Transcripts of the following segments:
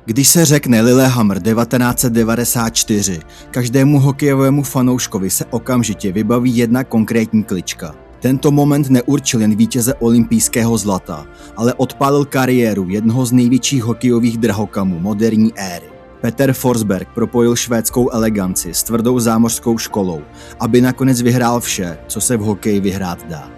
Když se řekne Lillehammer 1994, každému hokejovému fanouškovi se okamžitě vybaví jedna konkrétní klička. Tento moment neurčil jen vítěze olympijského zlata, ale odpálil kariéru jednoho z největších hokejových drahokamů moderní éry. Peter Forsberg propojil švédskou eleganci s tvrdou zámořskou školou, aby nakonec vyhrál vše, co se v hokeji vyhrát dá.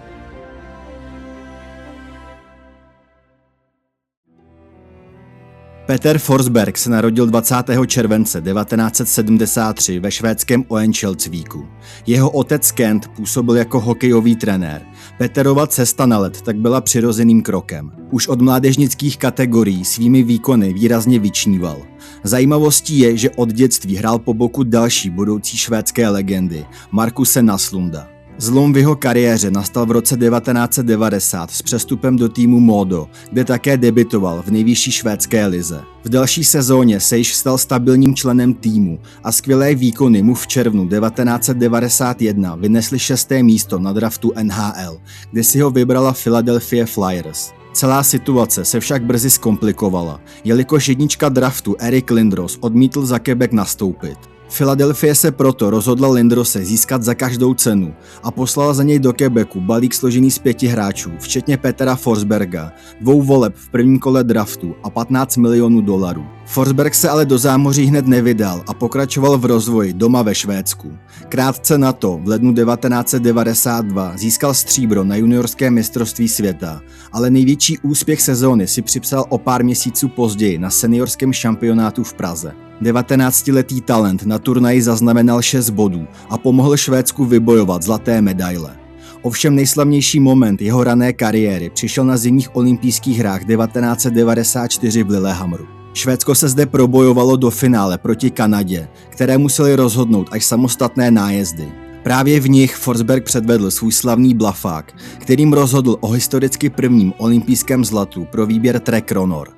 Peter Forsberg se narodil 20. července 1973 ve švédském Örnsköldsviku. Jeho otec Kent působil jako hokejový trenér. Peterova cesta na led tak byla přirozeným krokem. Už od mládežnických kategorií svými výkony výrazně vyčníval. Zajímavostí je, že od dětství hrál po boku další budoucí švédské legendy, Markuse Naslunda. Zlom v jeho kariéře nastal v roce 1990 s přestupem do týmu Modo, kde také debutoval v nejvyšší švédské lize. V další sezóně se již stal stabilním členem týmu a skvělé výkony mu v červnu 1991 vynesly 6. místo na draftu NHL, kde si ho vybrala Philadelphia Flyers. Celá situace se však brzy zkomplikovala, jelikož jednička draftu Eric Lindros odmítl za Quebec nastoupit. Philadelphia se proto rozhodla Lindrose získat za každou cenu a poslala za něj do Quebecu balík složený z 5 hráčů, včetně Petera Forsberga, 2 voleb v prvním kole draftu a $15 milionů. Forsberg se ale do zámoří hned nevydal a pokračoval v rozvoji doma ve Švédsku. Krátce na to, v lednu 1992, získal stříbro na juniorském mistrovství světa, ale největší úspěch sezóny si připsal o pár měsíců později na seniorském šampionátu v Praze. 19letý talent na turnaji zaznamenal 6 bodů a pomohl Švédsku vybojovat zlaté medaile. Ovšem nejslavnější moment jeho rané kariéry přišel na zimních olympijských hrách 1994 v Lillehammeru. Švédsko se zde probojovalo do finále proti Kanadě, které museli rozhodnout až samostatné nájezdy. Právě v nich Forsberg předvedl svůj slavný blafák, kterým rozhodl o historicky prvním olympijském zlatu pro výběr Trek Ronor.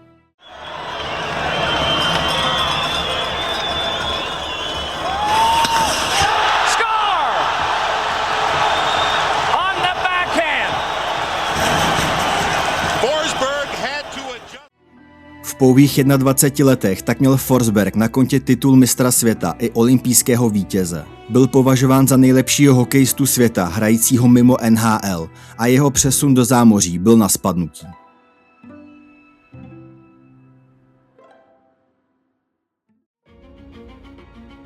V pouhých 21 letech tak měl Forsberg na kontě titul mistra světa i olympijského vítěze. Byl považován za nejlepšího hokejistu světa hrajícího mimo NHL a jeho přesun do zámoří byl na spadnutí.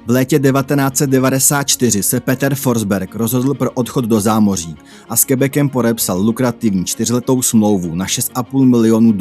V létě 1994 se Peter Forsberg rozhodl pro odchod do zámoří a s Quebecem podepsal lukrativní 4letou smlouvu na $6,5 milionu.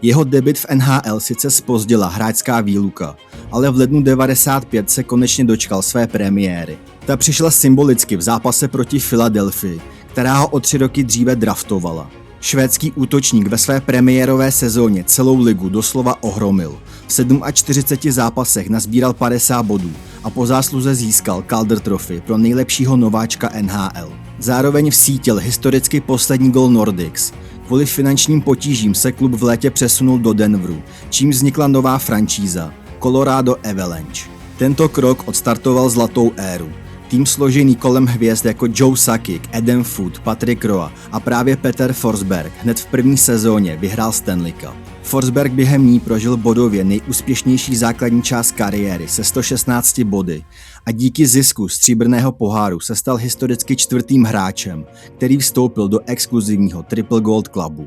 Jeho debut v NHL sice zpozdila hráčská výluka, ale v lednu 1995 se konečně dočkal své premiéry. Ta přišla symbolicky v zápase proti Philadelphii, která ho o 3 roky dříve draftovala. Švédský útočník ve své premiérové sezóně celou ligu doslova ohromil. V 47 zápasech nazbíral 50 bodů a po zásluze získal Calder Trophy pro nejlepšího nováčka NHL. Zároveň vsítil historicky poslední gól Nordics. Kvůli finančním potížím se klub v létě přesunul do Denveru, čím vznikla nová franšíza Colorado Avalanche. Tento krok odstartoval zlatou éru. Tým složený kolem hvězd jako Joe Sakic, Adam Foote, Patrick Roy a právě Peter Forsberg hned v první sezóně vyhrál Stanley Cup. Forsberg během ní prožil bodově nejúspěšnější základní část kariéry se 116 body a díky zisku stříbrného poháru se stal historicky 4. hráčem, který vstoupil do exkluzivního Triple Gold Clubu.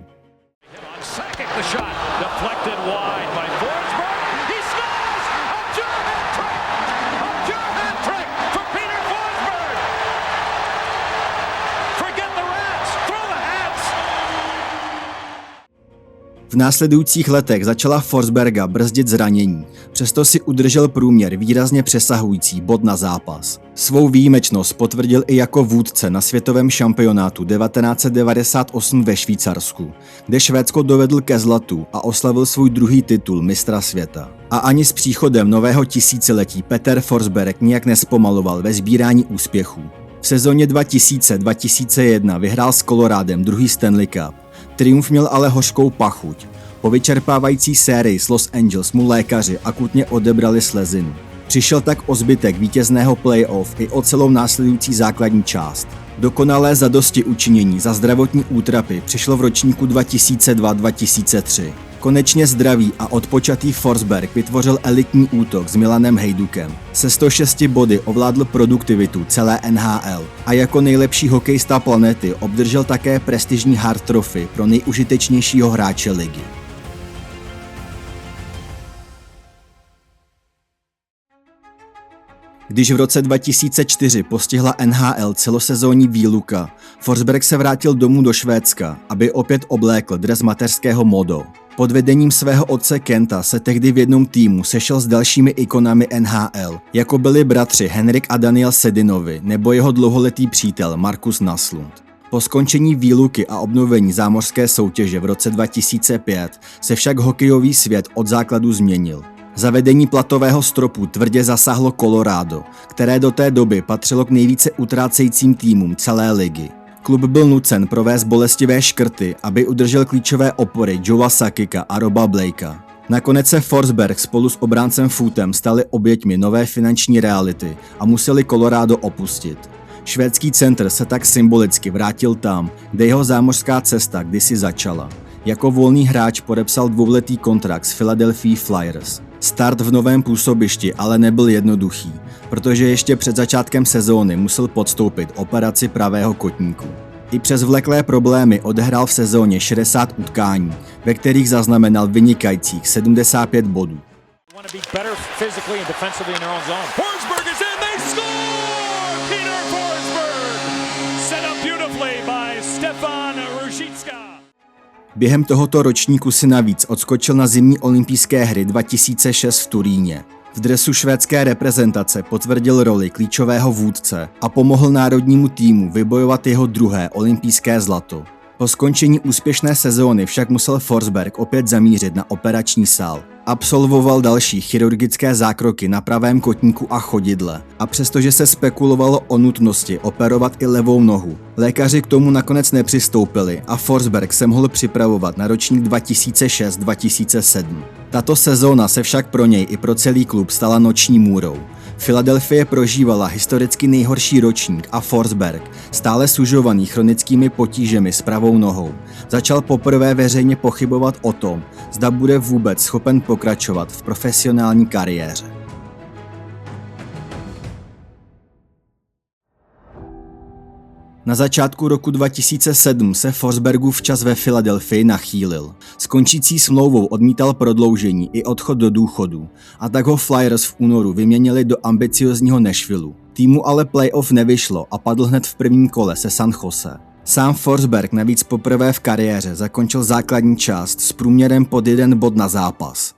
V následujících letech začala Forsberga brzdit zranění, přesto si udržel průměr výrazně přesahující bod na zápas. Svou výjimečnost potvrdil i jako vůdce na světovém šampionátu 1998 ve Švýcarsku, kde Švédsko dovedl ke zlatu a oslavil svůj 2. titul mistra světa. A ani s příchodem nového tisíciletí Peter Forsberg nijak nespomaloval ve sbírání úspěchů. V sezóně 2000-2001 vyhrál s Colorádem 2. Stanley Cup. Triumf měl ale hořkou pachuť. Po vyčerpávající sérii s Los Angeles mu lékaři akutně odebrali slezinu. Přišel tak o zbytek vítězného playoff i o celou následující základní část. Dokonalé zadosti učinění za zdravotní útrapy přišlo v ročníku 2002-2003. Konečně zdravý a odpočatý Forsberg vytvořil elitní útok s Milanem Hejdukem. Se 106 body ovládl produktivitu celé NHL a jako nejlepší hokejista planety obdržel také prestižní Hart Trophy pro nejužitečnějšího hráče ligy. Když v roce 2004 postihla NHL celosezónní výluka, Forsberg se vrátil domů do Švédska, aby opět oblékl dres mateřského Modo. Pod vedením svého otce Kenta se tehdy v jednom týmu sešel s dalšími ikonami NHL, jako byli bratři Henrik a Daniel Sedinovi nebo jeho dlouholetý přítel Markus Naslund. Po skončení výluky a obnovení zámořské soutěže v roce 2005 se však hokejový svět od základu změnil. Zavedení platového stropu tvrdě zasáhlo Colorado, které do té doby patřilo k nejvíce utrácejícím týmům celé ligy. Klub byl nucen provést bolestivé škrty, aby udržel klíčové opory Joea Sakika a Roba Blakea. Nakonec se Forsberg spolu s obráncem Footem stali oběťmi nové finanční reality a museli Colorado opustit. Švédský centr se tak symbolicky vrátil tam, kde jeho zámořská cesta kdysi začala. Jako volný hráč podepsal dvouletý kontrakt s Philadelphia Flyers. Start v novém působišti ale nebyl jednoduchý, protože ještě před začátkem sezóny musel podstoupit operaci pravého kotníku. I přes vleklé problémy odehrál v sezóně 60 utkání, ve kterých zaznamenal vynikajících 75 bodů. Během tohoto ročníku si navíc odskočil na zimní olympijské hry 2006 v Turíně. V dresu švédské reprezentace potvrdil roli klíčového vůdce a pomohl národnímu týmu vybojovat jeho druhé olympijské zlato. Po skončení úspěšné sezóny však musel Forsberg opět zamířit na operační sál. Absolvoval další chirurgické zákroky na pravém kotníku a chodidle a přestože se spekulovalo o nutnosti operovat i levou nohu, lékaři k tomu nakonec nepřistoupili a Forsberg se mohl připravovat na ročník 2006-2007. Tato sezóna se však pro něj i pro celý klub stala noční můrou. Philadelphie prožívala historicky nejhorší ročník a Forsberg, stále sužovaný chronickými potížemi s pravou nohou, začal poprvé veřejně pochybovat o tom, zda bude vůbec schopen pokračovat v profesionální kariéře. Na začátku roku 2007 se Forsbergův čas ve Philadelphii nachýlil. S končící smlouvou odmítal prodloužení i odchod do důchodu a tak ho Flyers v únoru vyměnili do ambiciozního Nashvilleu. Týmu ale playoff nevyšlo a padl hned v prvním kole se San Jose. Sám Forsberg navíc poprvé v kariéře zakončil základní část s průměrem pod 1 bod na zápas.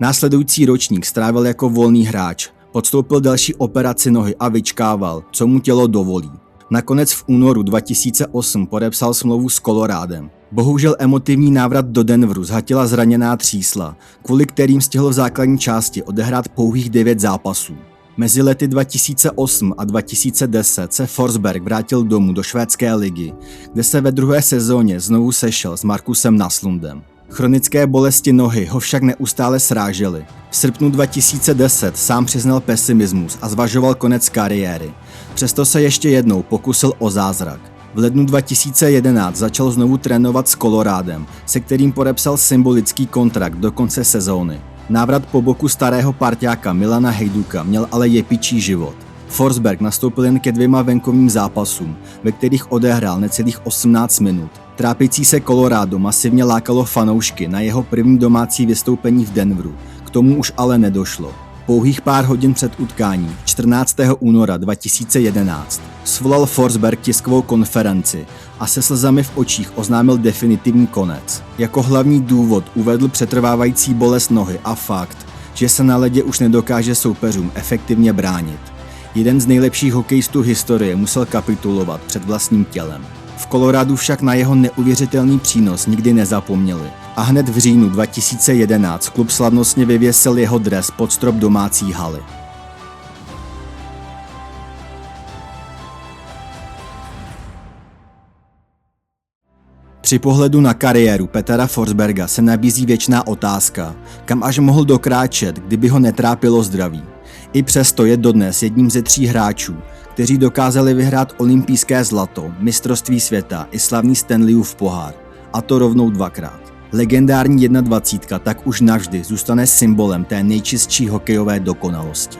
Následující ročník strávil jako volný hráč, podstoupil další operaci nohy a vyčkával, co mu tělo dovolí. Nakonec v únoru 2008 podepsal smlouvu s Colorádem. Bohužel emotivní návrat do Denveru zhatila zraněná třísla, kvůli kterým stihl v základní části odehrát pouhých 9 zápasů. Mezi lety 2008 a 2010 se Forsberg vrátil domů do švédské ligy, kde se ve druhé sezóně znovu sešel s Markusem Naslundem. Chronické bolesti nohy ho však neustále srážely. V srpnu 2010 sám přiznal pesimismus a zvažoval konec kariéry. Přesto se ještě jednou pokusil o zázrak. V lednu 2011 začal znovu trénovat s Colorádem, se kterým podepsal symbolický kontrakt do konce sezóny. Návrat po boku starého parťáka Milana Hejduka měl ale jepičí život. Forsberg nastoupil jen ke 2 venkovním zápasům, ve kterých odehrál necelých 18 minut. Trápící se Colorado masivně lákalo fanoušky na jeho první domácí vystoupení v Denveru. K tomu už ale nedošlo. Pouhých pár hodin před utkání, 14. února 2011, svolal Forsberg tiskovou konferenci a se slzami v očích oznámil definitivní konec. Jako hlavní důvod uvedl přetrvávající bolest nohy a fakt, že se na ledě už nedokáže soupeřům efektivně bránit. Jeden z nejlepších hokejistů historie musel kapitulovat před vlastním tělem. V Coloradu však na jeho neuvěřitelný přínos nikdy nezapomněli a hned v říjnu 2011 klub slavnostně vyvěsil jeho dres pod strop domácí haly. Při pohledu na kariéru Petra Forsberga se nabízí věčná otázka, kam až mohl dokráčet, kdyby ho netrápilo zdraví. I přesto je dodnes jedním ze 3 hráčů, kteří dokázali vyhrát olympijské zlato, mistrovství světa i slavný Stanleyův pohár, a to rovnou 2krát. Legendární 21 tak už navždy zůstane symbolem té nejčistší hokejové dokonalosti.